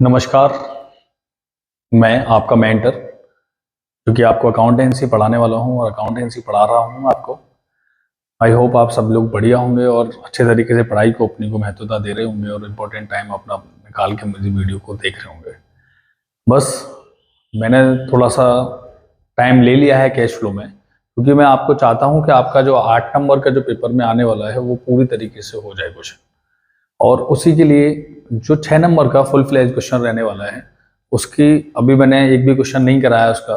नमस्कार। मैं आपका मेंटर जो कि आपको अकाउंटेंसी पढ़ाने वाला हूं और अकाउंटेंसी पढ़ा रहा हूं आपको। आई होप आप सब लोग बढ़िया होंगे और अच्छे तरीके से पढ़ाई को अपनी को महत्वता दे रहे होंगे और इम्पोर्टेंट टाइम अपना निकाल के मेरी वीडियो को देख रहे होंगे। बस मैंने थोड़ा सा टाइम ले लिया है कैश फ्लो में, क्योंकि मैं आपको चाहता हूँ कि आपका जो 8 नंबर का जो पेपर में आने वाला है वो पूरी तरीके से हो जाए क्वेश्चन, और उसी के लिए जो 6 नंबर का फुल फ्लैज क्वेश्चन रहने वाला है उसकी अभी मैंने एक भी क्वेश्चन नहीं कराया उसका।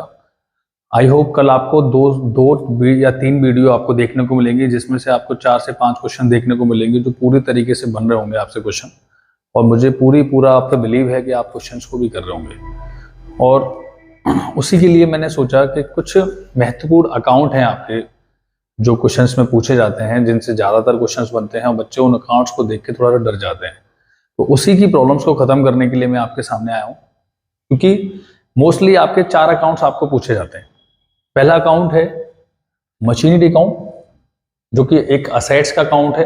आई होप कल आपको दो या तीन वीडियो आपको देखने को मिलेंगी, जिसमें से आपको 4 से 5 क्वेश्चन देखने को मिलेंगे जो पूरी तरीके से बन रहे होंगे आपसे क्वेश्चन, और मुझे पूरा आप पे बिलीव है कि आप क्वेश्चंस को भी कर रहे होंगे। और उसी के लिए मैंने सोचा कि कुछ महत्वपूर्ण अकाउंट हैं आपके जो क्वेश्चंस में पूछे जाते हैं, जिनसे ज़्यादातर क्वेश्चंस बनते हैं और बच्चे उन अकाउंट्स को देख के थोड़ा डर जाते हैं। तो उसी की प्रॉब्लम्स को ख़त्म करने के लिए मैं आपके सामने आया हूँ, क्योंकि मोस्टली आपके 4 अकाउंट्स आपको पूछे जाते हैं। पहला अकाउंट है मशीनरी अकाउंट, जो कि एक असेट्स का अकाउंट है।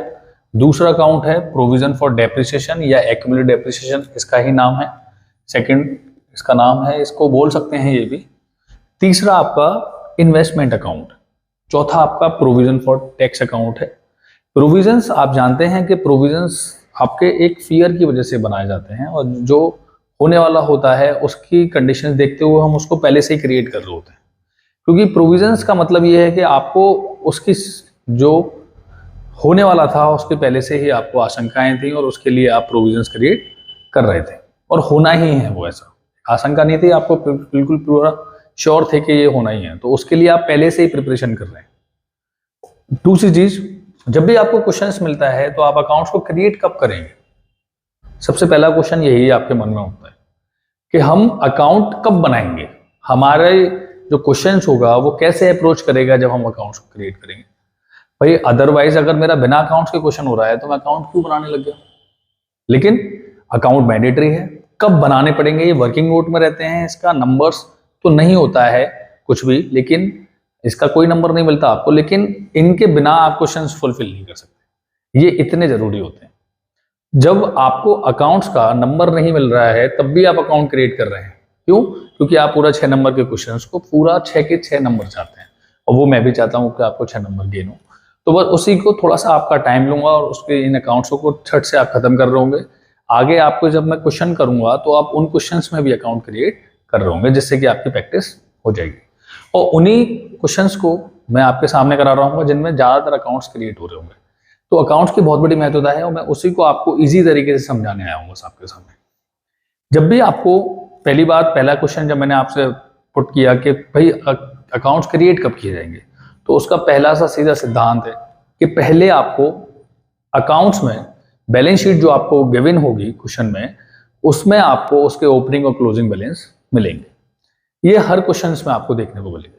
दूसरा अकाउंट है प्रोविजन फॉर डेप्रिसिएशन या एक्यूमुलेटेड डेप्रिसिएशन, इसका ही नाम है। सेकंड इसका नाम है, इसको बोल सकते हैं ये भी। तीसरा आपका इन्वेस्टमेंट अकाउंट। चौथा आपका प्रोविजन फॉर टैक्स अकाउंट है। प्रोविजंस आप जानते हैं कि प्रोविजंस आपके एक फियर की वजह से बनाए जाते हैं, और जो होने वाला होता है उसकी कंडीशंस देखते हुए हम उसको पहले से ही क्रिएट कर रहे होते हैं। क्योंकि प्रोविजंस का मतलब ये है कि आपको उसकी जो होने वाला था उसके पहले से ही आपको आशंकाएं थी और उसके लिए आप प्रोविजंस क्रिएट कर रहे थे, और होना ही है वो। ऐसा आशंका नहीं थी, आपको बिल्कुल पूरा श्योर थे कि ये होना ही है, तो उसके लिए आप पहले से ही प्रिपरेशन कर रहे हैं। दूसरी चीज, जब भी आपको क्वेश्चंस मिलता है तो आप अकाउंट्स को क्रिएट कब करेंगे? सबसे पहला क्वेश्चन यही आपके मन में होता है कि हम अकाउंट कब बनाएंगे, हमारे जो क्वेश्चंस होगा वो कैसे अप्रोच करेगा जब हम अकाउंट्स को क्रिएट करेंगे। भाई अदरवाइज अगर मेरा बिना अकाउंट्स के क्वेश्चन हो रहा है तो मैं अकाउंट क्यों बनाने लग गया? लेकिन अकाउंट मैंडेटरी है, कब बनाने पड़ेंगे ये वर्किंग नोट में रहते हैं। इसका नंबर्स तो नहीं होता है कुछ भी, लेकिन इसका कोई नंबर नहीं मिलता आपको, लेकिन इनके बिना आप क्वेश्चंस फुलफिल नहीं कर सकते। ये इतने जरूरी होते हैं। जब आपको अकाउंट्स का नंबर नहीं मिल रहा है तब भी आप अकाउंट क्रिएट कर रहे हैं, क्यों? क्योंकि आप पूरा 6 नंबर के क्वेश्चंस को पूरा 6 के 6 नंबर चाहते हैं, और वो मैं भी चाहता हूँ कि आपको 6 नंबर गेन हो। तो बस उसी को थोड़ा सा आपका टाइम लूंगा और उसके इन अकाउंट्स को छट से आप खत्म कर रहे होंगे। आगे आपको जब मैं क्वेश्चन करूंगा तो आप उन क्वेश्चंस में भी अकाउंट क्रिएट कर रहे होंगे, जिससे कि आपकी प्रैक्टिस हो जाएगी। और उन्हीं क्वेश्चंस को मैं आपके सामने करा रहा हूँ जिनमें ज्यादातर अकाउंट्स क्रिएट हो रहे होंगे। तो अकाउंट्स की बहुत बड़ी महत्वता है और मैं उसी को आपको इजी तरीके से समझाने आया हूँ आपके सामने। जब भी आपको पहला क्वेश्चन जब मैंने आपसे पुट किया कि भाई अकाउंट्स क्रिएट कब किए जाएंगे, तो उसका पहला सा सीधा सिद्धांत है कि पहले आपको अकाउंट्स में बैलेंस शीट जो आपको गिवन होगी क्वेश्चन में, उसमें आपको उसके ओपनिंग और क्लोजिंग बैलेंस मिलेंगे। ये हर क्वेश्चन में आपको देखने को मिलेंगे।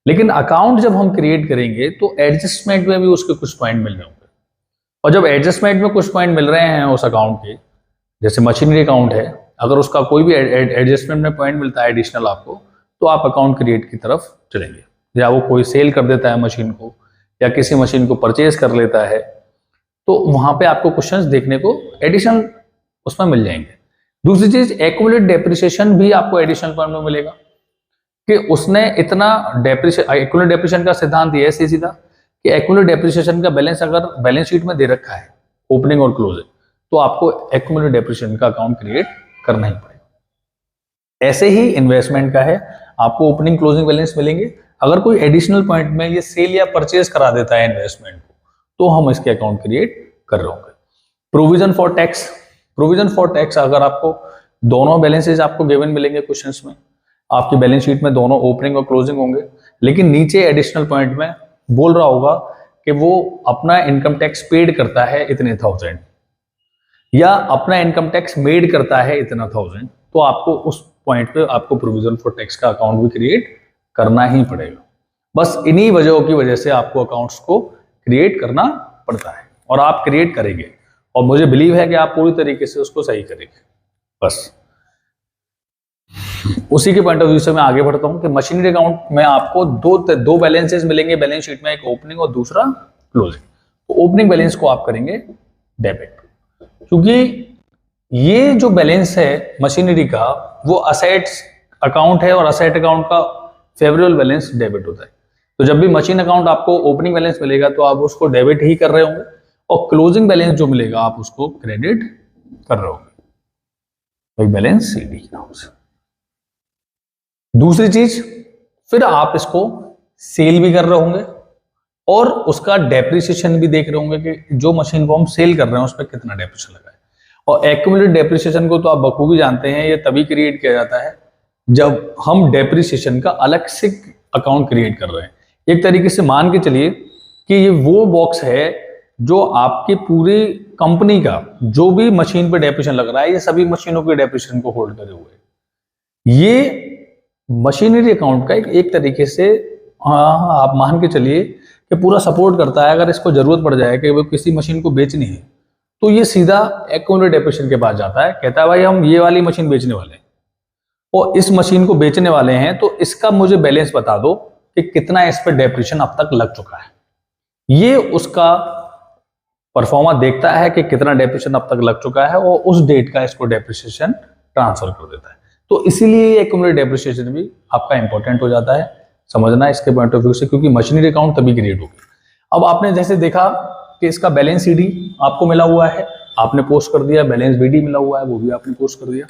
लेकिन अकाउंट जब हम क्रिएट करेंगे तो एडजस्टमेंट में भी उसके कुछ पॉइंट मिल रहे होंगे, और जब एडजस्टमेंट में कुछ पॉइंट मिल रहे हैं उस अकाउंट के, जैसे मशीनरी अकाउंट है, अगर उसका कोई भी एडजस्टमेंट में पॉइंट मिलता है एडिशनल आपको, तो आप अकाउंट क्रिएट की तरफ चलेंगे। या वो कोई सेल कर देता है मशीन को, या किसी मशीन को परचेज कर लेता है, तो वहां पे आपको क्वेश्चंस देखने को एडिशनल उसमें मिल जाएंगे। दूसरी चीज, एक्यूमुलेटेड डेप्रिसिएशन भी आपको एडिशनल पॉइंट में मिलेगा कि उसने इतना एक्यूमुलेटेड डेप्रिसिएशन का सिद्धांत ये है सीधा कि एक्यूमुलेटेड डेप्रिसिएशन का बैलेंस अगर बैलेंस शीट में दे रखा है ओपनिंग और क्लोजिंग, तो आपको एक्यूमुलेटेड डेप्रिसिएशन का अकाउंट क्रिएट करना ही पड़ेगा। ऐसे ही इन्वेस्टमेंट का है, आपको ओपनिंग क्लोजिंग बैलेंस मिलेंगे। अगर कोई एडिशनल पॉइंट में ये सेल या परचेज करा देता है इन्वेस्टमेंट को, तो हम इसके अकाउंट क्रिएट कर रहे होंगे। Provision for tax, provision for tax अगर आपको दोनों बैलेंसेज आपको गिवन मिलेंगे क्वेश्चंस में, आपकी बैलेंस शीट में दोनों ओपनिंग और क्लोजिंग होंगे, लेकिन नीचे एडिशनल पॉइंट में बोल रहा होगा कि वो अपना इनकम टैक्स पेड करता है इतने 1000, या अपना इनकम टैक्स मेड करता है इतना 1000, तो आपको उस पॉइंट पे आपको प्रोविजन फॉर टैक्स का अकाउंट भी क्रिएट करना ही पड़ेगा। बस इन्हीं वजहों की वजह से आपको अकाउंट्स को क्रिएट करना पड़ता है, और आप क्रिएट करेंगे, और मुझे बिलीव है कि आप पूरी तरीके से उसको सही करेंगे। बस उसी के पॉइंट ऑफ व्यू से मैं आगे बढ़ता हूं कि मशीनरी अकाउंट में आपको दो बैलेंसेस मिलेंगे बैलेंस शीट में, एक ओपनिंग और दूसरा क्लोजिंग। तो ओपनिंग बैलेंस को आप करेंगे डेबिट, क्योंकि ये जो बैलेंस है मशीनरी का वो असेट्स अकाउंट है और असेट अकाउंट का फेवरेबल बैलेंस डेबिट होता है। तो जब भी मशीन अकाउंट आपको ओपनिंग बैलेंस मिलेगा तो आप उसको डेबिट ही कर रहे होंगे और क्लोजिंग बैलेंस जो मिलेगा आप उसको क्रेडिट कर रहे होंगे, तो बैलेंस सीडी के नाम से। दूसरी चीज, फिर आप इसको सेल भी कर रहे होंगे और उसका डेप्रिसिएशन भी देख रहे होंगे कि जो मशीन को हम सेल कर रहे हैं उस पर कितना डेप्रिसिएशन लगा है। और एक्यूमुलेटेड डेप्रिसिएशन को तो आप बखूबी जानते हैं, ये तभी क्रिएट किया जाता है जब हम डेप्रिसिएशन का अलग से अकाउंट क्रिएट कर रहे हैं। एक तरीके से मान के चलिए कि ये वो बॉक्स है जो आपकी पूरी कंपनी का जो भी मशीन पे डेप्रिसिएशन लग रहा है, ये सभी मशीनों के डेप्रिसिएशन को होल्ड करे हुए। ये मशीनरी अकाउंट का एक तरीके से आप मान के चलिए कि पूरा सपोर्ट करता है। अगर इसको जरूरत पड़ जाए कि वो किसी मशीन को बेचनी है तो ये सीधा एक्यूमुलेटेड डेप्रिसिएशन के पास जाता है, कहता है भाई हम ये वाली मशीन बेचने वाले हैं और इस मशीन को बेचने वाले हैं, तो इसका मुझे बैलेंस बता दो कि कितना इस पर डेप्रिसिएशन अब तक लग चुका है। ये उसका परफॉर्मा देखता है कि कितना डेप्रिसिएशन अब तक लग चुका है और उस डेट का इसको डेप्रिसिएशन ट्रांसफर कर देता है। तो इसीलिए एक्यूमुलेटेड डेप्रिसिएशन भी आपका इंपॉर्टेंट हो जाता है समझना इसके पॉइंट ऑफ व्यू से, क्योंकि मशीनरी अकाउंट तभी क्रिएट होगी। अब आपने जैसे देखा कि इसका बैलेंस सीडी आपको मिला हुआ है, आपने पोस्ट कर दिया, बैलेंस बीडी मिला हुआ है वो भी आपने पोस्ट कर दिया।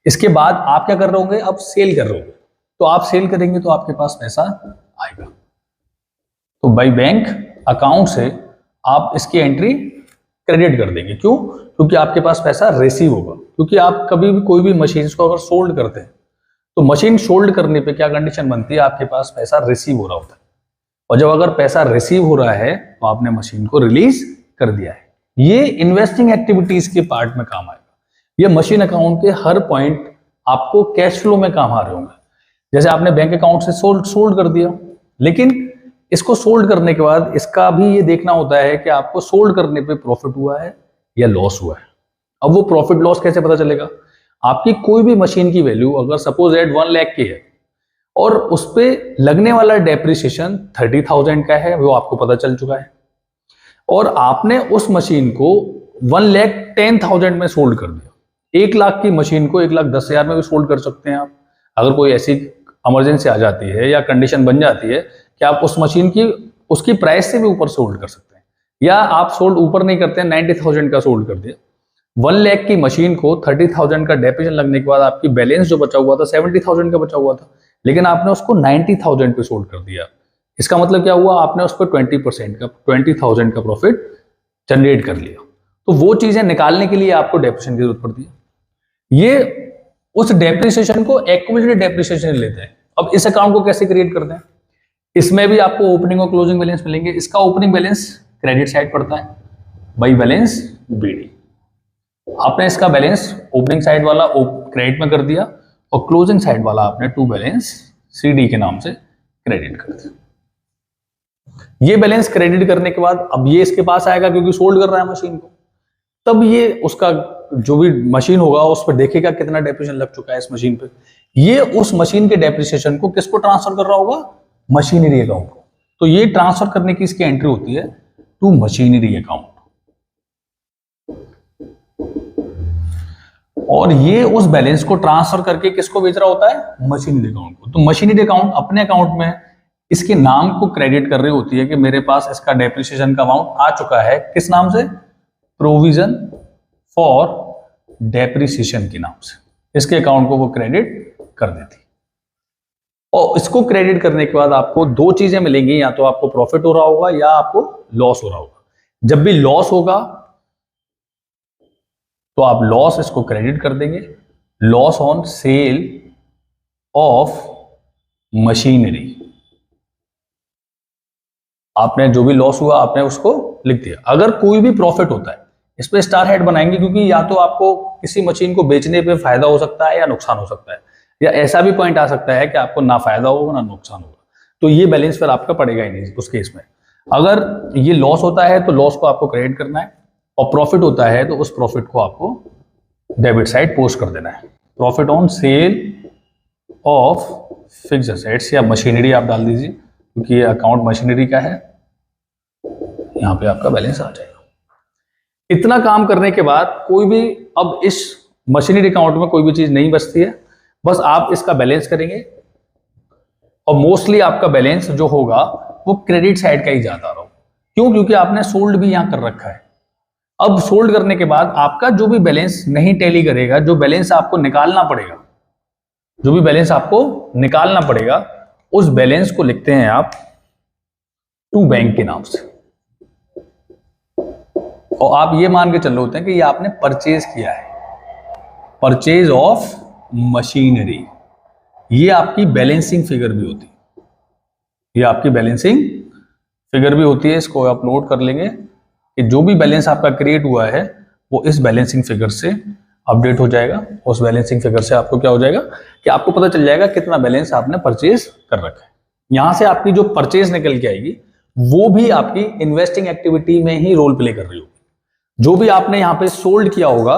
इसके बाद आप क्या कर रहे होंगे, अब सेल कर रहे होंगे। तो आप सेल करेंगे तो आपके पास पैसा आएगा, तो बाई बैंक अकाउंट से आप इसकी एंट्री क्रेडिट कर देंगे। क्यों? क्योंकि आपके पास पैसा रिसीव होगा। क्योंकि आप कभी भी कोई भी मशीन को अगर सोल्ड करते हैं तो मशीन सोल्ड करने पे क्या कंडीशन बनती है, आपके पास पैसा रिसीव हो रहा होता है, और जब अगर पैसा रिसीव हो रहा है तो आपने मशीन को रिलीज कर दिया है। ये इन्वेस्टिंग एक्टिविटीज के पार्ट में काम आएगा। ये मशीन अकाउंट के हर पॉइंट आपको कैश फ्लो में काम आ रहे होंगे। जैसे आपने बैंक अकाउंट से सोल्ड कर दिया, लेकिन इसको सोल्ड करने के बाद इसका भी ये देखना होता है कि आपको सोल्ड करने पे प्रॉफिट हुआ है या लॉस हुआ है। अब वो प्रॉफिट लॉस कैसे पता चलेगा? आपकी कोई भी मशीन की वैल्यू अगर सपोज एट 1 लाख की है और उस पर लगने वाला डेप्रिसिएशन 30,000 का है, वो आपको पता चल चुका है, और आपने उस मशीन को 1,10,000 में सोल्ड कर दिया। 1 लाख की मशीन को 1,10,000 में भी सोल्ड कर सकते हैं आप। अगर कोई ऐसी इमरजेंसी आ जाती है या कंडीशन बन जाती है कि आप उस मशीन की उसकी प्राइस से भी ऊपर सोल्ड कर सकते हैं, या आप सोल्ड ऊपर नहीं करते हैं, 90,000 का सोल्ड कर दिया। 1 लाख की मशीन को 30,000 का डेप्रिसिएशन लगने के बाद आपकी बैलेंस जो बचा हुआ था 70,000 का बचा हुआ था, लेकिन आपने उसको 90,000 पे सोल्ड कर दिया। इसका मतलब क्या हुआ? आपने उस पर 20,000 का प्रॉफिट जनरेट कर लिया। तो वो चीजें निकालने के लिए आपको डेप्रिसिएशन की जरूरत पड़ती है। ये उस डेप्रिसिएशन को एक्यूमुलेटेड डेप्रिसिएशन लेते हैं। अब इस अकाउंट को कैसे क्रिएट करते हैं? इसमें भी आपको ओपनिंग और क्लोजिंग बैलेंस मिलेंगे। इसका ओपनिंग बैलेंस क्रेडिट साइड पड़ता है बाई बैलेंस बीडी। आपने इसका बैलेंस ओपनिंग साइड वाला क्रेडिट में कर दिया और क्लोजिंग साइड वाला आपने टू बैलेंस सीडी के नाम से क्रेडिट कर दिया। ये बैलेंस क्रेडिट करने के बाद अब ये इसके पास आएगा क्योंकि सोल्ड कर रहा है मशीन को। तब ये उसका जो भी मशीन होगा उस पर देखेगा कितना डेप्रिसिएशन लग चुका है इस मशीन पे। ये उस मशीन के डेप्रिसिएशन को किसको ट्रांसफर कर रहा होगा? मशीनरी अकाउंट को। तो ये ट्रांसफर करने की इसकी एंट्री होती है टू मशीनरी अकाउंट, और ये उस बैलेंस को ट्रांसफर करके किसको बेच रहा होता है? मशीनरी अकाउंट को। तो मशीनरी अकाउंट अपने अकाउंट में इसके नाम को क्रेडिट कर रही होती है कि मेरे पास इसका डेप्रिसिएशन का अमाउंट आ चुका है। किस नाम से? प्रोविजन फॉर डेप्रिसिएशन के नाम से इसके अकाउंट को वो क्रेडिट कर देती। और इसको क्रेडिट करने के बाद आपको दो चीजें मिलेंगी, या तो आपको प्रॉफिट हो रहा होगा या आपको लॉस हो रहा होगा। जब भी लॉस होगा तो आप लॉस इसको क्रेडिट कर देंगे, loss on sale of machinery. आपने जो भी लॉस हुआ आपने उसको लिख दिया। अगर कोई भी प्रॉफिट होता है इस पे स्टार हेड बनाएंगे, क्योंकि या तो आपको किसी मशीन को बेचने पे फायदा हो सकता है या नुकसान हो सकता है, या ऐसा भी पॉइंट आ सकता है कि आपको ना फायदा होगा ना नुकसान होगा। तो ये बैलेंस फिर आपका पड़ेगा ही नहीं उस केस में। अगर ये लॉस होता है तो लॉस को आपको क्रेडिट करना है, और प्रॉफिट होता है तो उस प्रॉफिट को आपको डेबिट साइड पोस्ट कर देना है। Profit on sale of fixed assets या मशीनरी आप डाल दीजिए, क्योंकि ये अकाउंट मशीनरी का है। यहां पे आपका बैलेंस आ जाएगा। इतना काम करने के बाद कोई भी अब इस मशीनरी अकाउंट में कोई भी चीज नहीं बचती है, बस आप इसका बैलेंस करेंगे और मोस्टली आपका बैलेंस जो होगा वो क्रेडिट साइड का ही जाता रहो। क्यों? क्योंकि आपने सोल्ड भी यहां कर रखा है। अब सोल्ड करने के बाद आपका जो भी बैलेंस नहीं टैली करेगा, जो बैलेंस आपको निकालना पड़ेगा, जो भी बैलेंस आपको निकालना पड़ेगा, उस बैलेंस को लिखते हैं आप टू बैंक के नाम से। और आप ये मान के चल रहे होते हैं कि ये आपने परचेज किया है, परचेज ऑफ मशीनरी। ये आपकी बैलेंसिंग फिगर भी होती है, ये आपकी बैलेंसिंग फिगर भी होती है। इसको आप नोट कर लेंगे कि जो भी बैलेंस आपका क्रिएट हुआ है वो इस बैलेंसिंग फिगर से अपडेट हो जाएगा। उस बैलेंसिंग फिगर से आपको क्या हो जाएगा कि आपको पता चल जाएगा कितना बैलेंस आपने परचेज कर रखा है। यहां से आपकी जो परचेज निकल के आएगी वो भी आपकी इन्वेस्टिंग एक्टिविटी में ही रोल प्ले कर रही होगी। जो भी आपने यहाँ पे सोल्ड किया होगा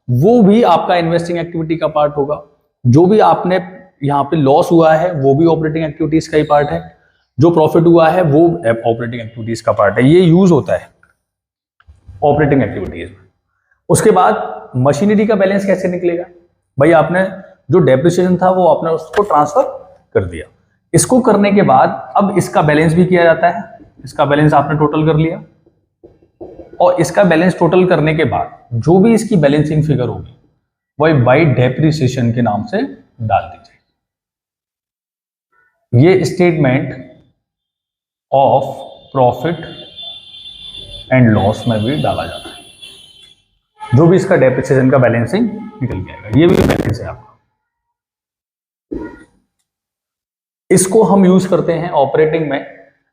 वो भी आपका इन्वेस्टिंग एक्टिविटी का पार्ट होगा। जो भी आपने यहाँ पे लॉस हुआ है वो भी ऑपरेटिंग एक्टिविटीज का ही पार्ट है। जो प्रॉफिट हुआ है वो ऑपरेटिंग एक्टिविटीज का पार्ट है। ये यूज होता है ऑपरेटिंग एक्टिविटीज में। उसके बाद मशीनरी का बैलेंस कैसे निकलेगा? भाई आपने जो डेप्रिसिएशन था वो आपने उसको ट्रांसफर कर दिया। इसको करने के बाद अब इसका बैलेंस भी किया जाता है। इसका बैलेंस आपने टोटल कर लिया और इसका बैलेंस टोटल करने के बाद जो भी इसकी बैलेंसिंग फिगर होगी वही बाई डेप्रिसिएशन के नाम से डाल दी जाएगी। ये statement of profit and loss में भी डाला जाता है। जो भी इसका डेप्रिसिएशन का बैलेंसिंग निकल के आएगा, ये भी बैलेंस है आपका। इसको हम यूज करते हैं ऑपरेटिंग में।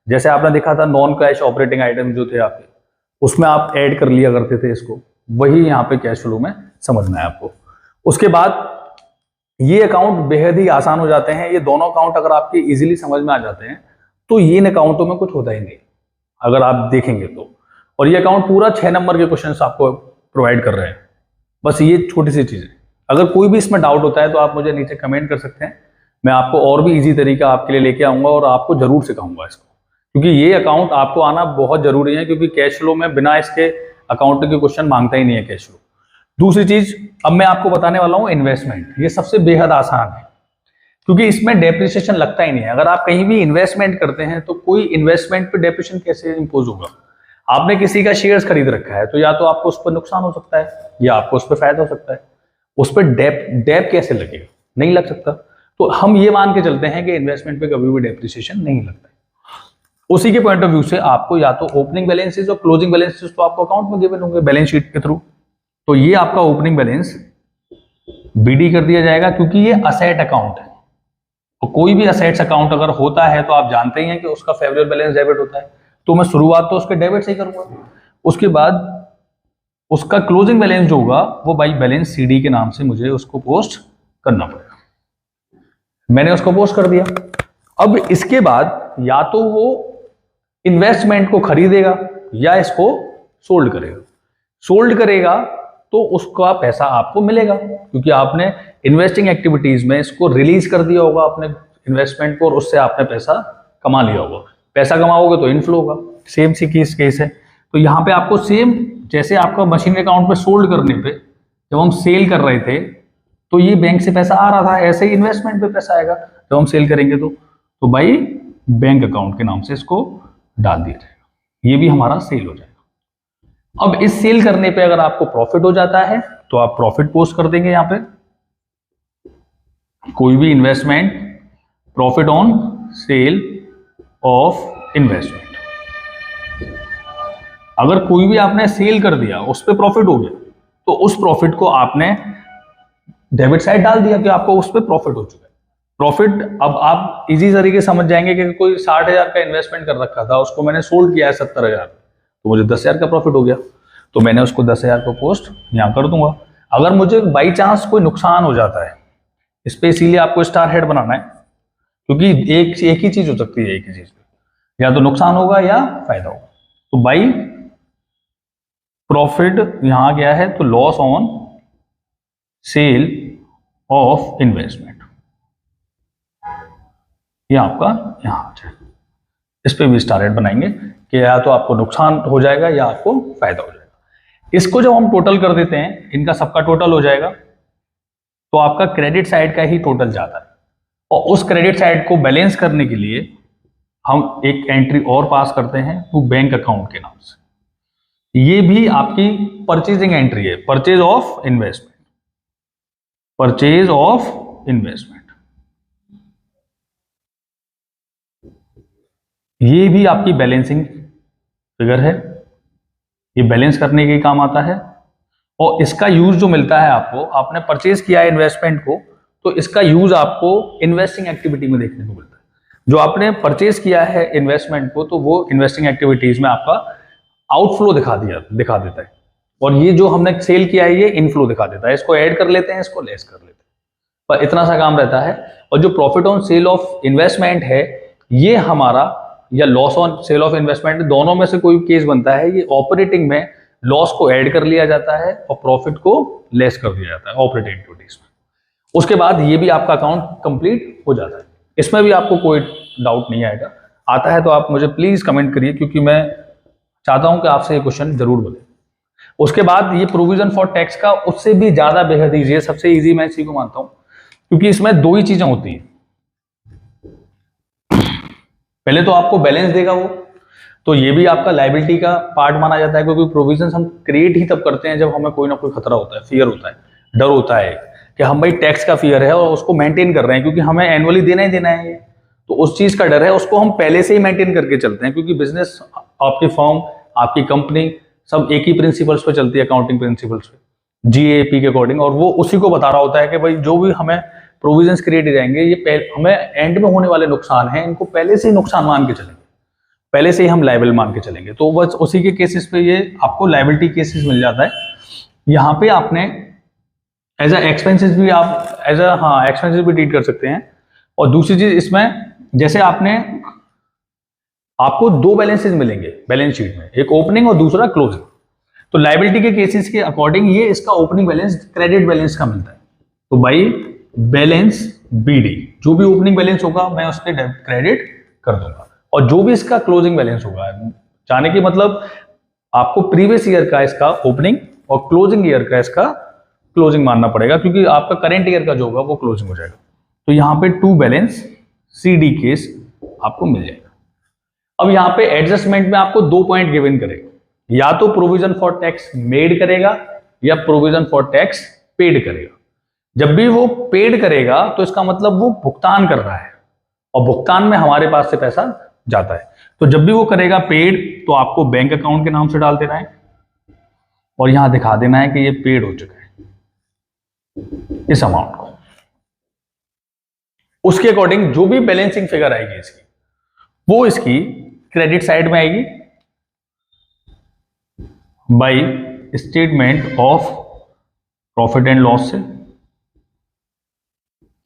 जैसे आपने देखा था नॉन कैश ऑपरेटिंग आइटम जो थे आपके, उसमें आप ऐड कर लिया करते थे इसको, वही यहाँ पे कैश फ्लो में समझना है आपको। उसके बाद ये अकाउंट बेहद ही आसान हो जाते हैं। ये दोनों अकाउंट अगर आपके इजीली समझ में आ जाते हैं तो ये इन अकाउंटों में कुछ होता ही नहीं अगर आप देखेंगे तो। और ये अकाउंट पूरा 6 नंबर के क्वेश्चंस आपको प्रोवाइड कर रहे हैं। बस ये छोटी सी चीज है। अगर कोई भी इसमें डाउट होता है तो आप मुझे नीचे कमेंट कर सकते हैं। मैं आपको और भी इजी तरीका आपके लिए लेके आऊंगा और आपको जरूर सिखाऊंगा इसको, क्योंकि ये अकाउंट आपको आना बहुत जरूरी है। क्योंकि कैश फ्लो में बिना इसके अकाउंटिंग के क्वेश्चन मांगता ही नहीं है कैश फ्लो। दूसरी चीज अब मैं आपको बताने वाला हूं इन्वेस्टमेंट। ये सबसे बेहद आसान है क्योंकि इसमें डेप्रिसिएशन लगता ही नहीं है। अगर आप कहीं भी इन्वेस्टमेंट करते हैं तो कोई इन्वेस्टमेंट पे डेप्रिसिएशन कैसे इंपोज होगा? आपने किसी का शेयर्स खरीद रखा है तो या तो आपको उस पर नुकसान हो सकता है या आपको उस पर फायदा हो सकता है। उस पर डेप कैसे लगेगा? नहीं लग सकता। तो हम ये मान के चलते हैं कि इन्वेस्टमेंट पे कभी भी डेप्रिसिएशन नहीं लगता है। उसी के पॉइंट ऑफ व्यू से आपको या तो ओपनिंग बैलेंसेस और क्लोजिंग बैलेंसेस तो आपको अकाउंट में गिवन होंगे बैलेंस शीट के थ्रू। तो ये आपका ओपनिंग बैलेंस बीडी कर दिया जाएगा क्योंकि ये असेट अकाउंट है। और कोई भी असेट्स अकाउंट अगर होता है तो आप जानते ही हैं कि उसका फेवरेबल बैलेंस डेबिट होता है। तो मैं शुरुआत तो उसके डेबिट से ही करूंगा। उसके बाद उसका क्लोजिंग बैलेंस जो होगा वो बाई बैलेंस सीडी के नाम से मुझे उसको पोस्ट करना पड़ेगा। मैंने उसको पोस्ट कर दिया। अब इसके बाद या तो वो इन्वेस्टमेंट को खरीदेगा या इसको सोल्ड करेगा। सोल्ड करेगा तो उसका पैसा आपको मिलेगा क्योंकि आपने इन्वेस्टिंग एक्टिविटीज में इसको रिलीज कर दिया होगा अपने इन्वेस्टमेंट को और उससे आपने पैसा कमा लिया होगा। पैसा कमाओगे तो इनफ्लो होगा। सेम सी केस है। तो यहाँ पे आपको सेम जैसे आपका मशीनरी अकाउंट पे सोल्ड करने पे जब हम सेल कर रहे थे तो ये बैंक से पैसा आ रहा था, ऐसे ही इन्वेस्टमेंट पे पैसा आएगा जब हम सेल करेंगे तो भाई बैंक अकाउंट के नाम से इसको डाल दिया जाएगा। ये भी हमारा सेल हो जाएगा। अब इस सेल करने पे अगर आपको प्रॉफिट हो जाता है तो आप प्रॉफिट पोस्ट कर देंगे। यहाँ पे कोई भी investment profit on sale of investment. अगर कोई भी आपने सेल कर दिया उस पर प्रॉफिट हो गया तो उस प्रॉफिट को आपने डेबिट साइड डाल दिया कि आपको उस पर प्रॉफिट हो चुका है। प्रॉफिट अब आप इजी तरीके समझ जाएंगे कि कोई 60,000 का इन्वेस्टमेंट कर रखा था, उसको मैंने सोल्ड किया है 70,000, तो मुझे 10,000 का प्रॉफिट हो गया। तो मैंने उसको 10,000 को पोस्ट यहां कर दूंगा। अगर मुझे बाई चांस कोई नुकसान हो जाता है, इस पे इसीलिए आपको स्टार हेड बनाना है क्योंकि एक ही चीज हो सकती है। एक ही चीज या तो नुकसान होगा या फायदा होगा। तो बाई प्रॉफिट यहां गया है तो loss on sale of investment ये आपका यहां आ जाएगा। इस पे भी स्टार रेट बनाएंगे कि या तो आपको नुकसान हो जाएगा या आपको फायदा हो जाएगा। इसको जब हम टोटल कर देते हैं, इनका सबका टोटल हो जाएगा तो आपका क्रेडिट साइड का ही टोटल जाता है, और उस क्रेडिट साइड को बैलेंस करने के लिए हम एक एंट्री और पास करते हैं टू बैंक अकाउंट के नाम से। ये भी आपकी परचेजिंग एंट्री है, purchase of investment, purchase of investment. ये भी आपकी बैलेंसिंग फिगर है, ये बैलेंस करने के काम आता है। और इसका यूज जो मिलता है आपको, आपने परचेज किया है इन्वेस्टमेंट को, तो इसका यूज आपको इन्वेस्टिंग एक्टिविटी में देखने को मिलता है। जो आपने परचेज किया है इन्वेस्टमेंट को, तो वो इन्वेस्टिंग एक्टिविटीज में आपका आउटफ्लो दिखा देता है, और ये जो हमने सेल किया है ये इनफ्लो दिखा देता है। इसको ऐड कर लेते हैं, इसको लेस कर लेते हैं, पर इतना सा काम रहता है। और जो profit on sale of investment है, ये हमारा, या loss on sale of investment, दोनों में से कोई केस बनता है, ये ऑपरेटिंग में लॉस को ऐड कर लिया जाता है और प्रॉफिट को लेस कर दिया जाता है ऑपरेटिंग एक्टिविटीज में। उसके बाद ये भी आपका अकाउंट कंप्लीट हो जाता है। इसमें भी आपको कोई डाउट नहीं आएगा। आता है तो आप मुझे प्लीज कमेंट करिए, क्योंकि मैं चाहता हूं कि आपसे ये क्वेश्चन जरूर बने। उसके बाद ये प्रोविजन फॉर टैक्स का उससे भी ज्यादा बेहद ईजी है, सबसे ईजी मैं इसी को मानता हूं, क्योंकि इसमें दो ही चीजें होती हैं। पहले तो आपको बैलेंस देगा वो, तो ये भी आपका लायबिलिटी का पार्ट माना जाता है, क्योंकि प्रोविजन हम क्रिएट ही तब करते हैं जब हमें कोई ना कोई खतरा होता है, फियर होता है, डर होता है कि हम भाई टैक्स का फियर है और उसको मेंटेन कर रहे हैं, क्योंकि हमें एनुअली देना ही देना है, तो उस चीज का डर है, उसको हम पहले से ही मेंटेन करके चलते हैं। क्योंकि बिजनेस, आपकी फर्म, आपकी कंपनी सब एक ही प्रिंसिपल्स पे चलती है, अकाउंटिंग प्रिंसिपल्स पे, GAP के अकॉर्डिंग, और वो उसी को बता रहा होता है कि भाई जो भी हमें प्रोविजंस क्रिएट हो जाएंगे, ये हमें एंड में होने वाले नुकसान हैं, इनको पहले से ही नुकसान मान के चलेंगे, पहले से ही हम लायबल मान के चलेंगे। तो बस उसी के केसेस पे ये आपको लायबिलिटी केसेस मिल जाता है। यहाँ पे आपने एज अ एक्सपेंसेस भी आप एक्सपेंसेस भी ट्रीट कर सकते हैं। और दूसरी चीज इसमें, जैसे आपको दो बैलेंसेस मिलेंगे बैलेंस शीट में, एक ओपनिंग और दूसरा क्लोजिंग। तो लायबिलिटी के केसेस के अकॉर्डिंग ये इसका ओपनिंग बैलेंस क्रेडिट बैलेंस का मिलता है। तो भाई बैलेंस BD, जो भी ओपनिंग बैलेंस होगा मैं उस पर क्रेडिट कर दूंगा, और जो भी इसका क्लोजिंग बैलेंस होगा, जाने की मतलब आपको प्रीवियस ईयर का इसका ओपनिंग और क्लोजिंग ईयर का इसका क्लोजिंग मानना पड़ेगा, क्योंकि आपका करंट ईयर का जो होगा वो क्लोजिंग हो जाएगा। तो यहाँ पे टू बैलेंस CD केस आपको मिल जाएगा। अब यहाँ पे एडजस्टमेंट में आपको 2 पॉइंट गिवन करेगा, या तो प्रोविजन फॉर टैक्स मेड करेगा या प्रोविजन फॉर टैक्स पेड करेगा। जब भी वो पेड करेगा तो इसका मतलब वो भुगतान कर रहा है, और भुगतान में हमारे पास से पैसा जाता है। तो जब भी वो करेगा पेड, तो आपको बैंक अकाउंट के नाम से डाल देना है और यहां दिखा देना है कि ये पेड हो चुका है इस अमाउंट को। उसके अकॉर्डिंग जो भी बैलेंसिंग फिगर आएगी इसकी, वो इसकी क्रेडिट साइड में आएगी by statement of profit and loss से,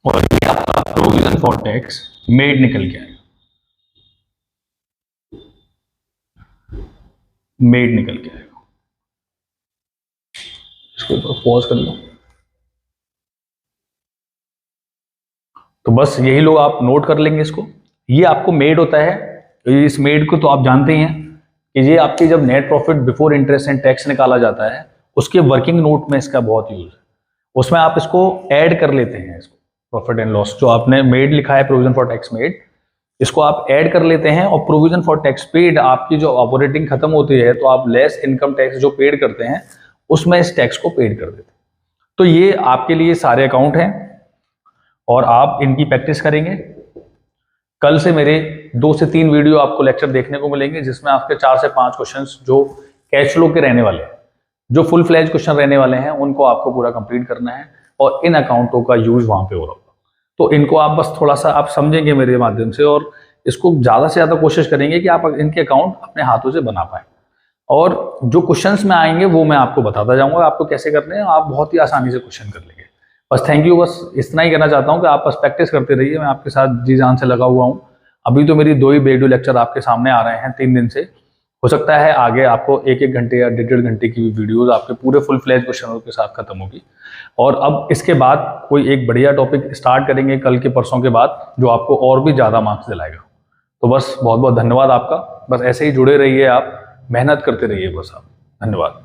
और ये आपका प्रोविजन फॉर टैक्स मेड निकल के आएगा, मेड निकल के आएगा। इसको पॉज कर लो। तो बस यही लोग आप नोट कर लेंगे इसको। ये आपको मेड होता है, इस मेड को तो आप जानते ही हैं कि ये आपकी जब net profit before interest and tax निकाला जाता है, उसके वर्किंग नोट में इसका बहुत यूज है। उसमें आप इसको ऐड कर लेते हैं, इसको प्रॉफिट एंड लॉस जो आपने मेड लिखा है प्रोविजन फॉर टैक्स मेड, इसको आप ऐड कर लेते हैं, और प्रोविजन फॉर टैक्स पेड, आपकी जो ऑपरेटिंग खत्म होती है तो आप लेस इनकम टैक्स जो पेड करते हैं उसमें इस टैक्स को पेड कर देते हैं। तो ये आपके लिए सारे अकाउंट हैं और आप इनकी प्रैक्टिस करेंगे। कल से मेरे 2 से 3 वीडियो आपको लेक्चर देखने को मिलेंगे, जिसमें आपके 4 से 5 क्वेश्चंस जो कैश फ्लो के रहने वाले हैं, जो फुल फ्लैज क्वेश्चन रहने वाले हैं, उनको आपको पूरा कंप्लीट करना है, और इन अकाउंटों का यूज वहां पे हो रहा होगा। तो इनको आप बस थोड़ा सा आप समझेंगे मेरे माध्यम से, और इसको ज्यादा से ज्यादा कोशिश करेंगे कि आप इनके अकाउंट अपने हाथों से बना पाए। और जो क्वेश्चंस में आएंगे वो मैं आपको बताता जाऊंगा आपको कैसे करने हैं, आप बहुत ही आसानी से क्वेश्चन कर लेंगे। बस थैंक यू, बस इतना ही कहना चाहता हूँ कि आप बस प्रैक्टिस करते रहिए। मैं आपके साथ जी जान से लगा हुआ हूँ। अभी तो मेरी 2 ही वीडियो लेक्चर आपके सामने आ रहे हैं 3 दिन से, हो सकता है आगे आपको 1-1 घंटे या 1.5 घंटे की वीडियोस आपके पूरे फुल फ्लैज क्वेश्चनों के साथ खत्म होगी। और अब इसके बाद कोई एक बढ़िया टॉपिक स्टार्ट करेंगे कल के परसों के बाद, जो आपको और भी ज़्यादा मार्क्स दिलाएगा। तो बस बहुत बहुत धन्यवाद आपका। बस ऐसे ही जुड़े रहिए, आप मेहनत करते रहिए बस आप। धन्यवाद।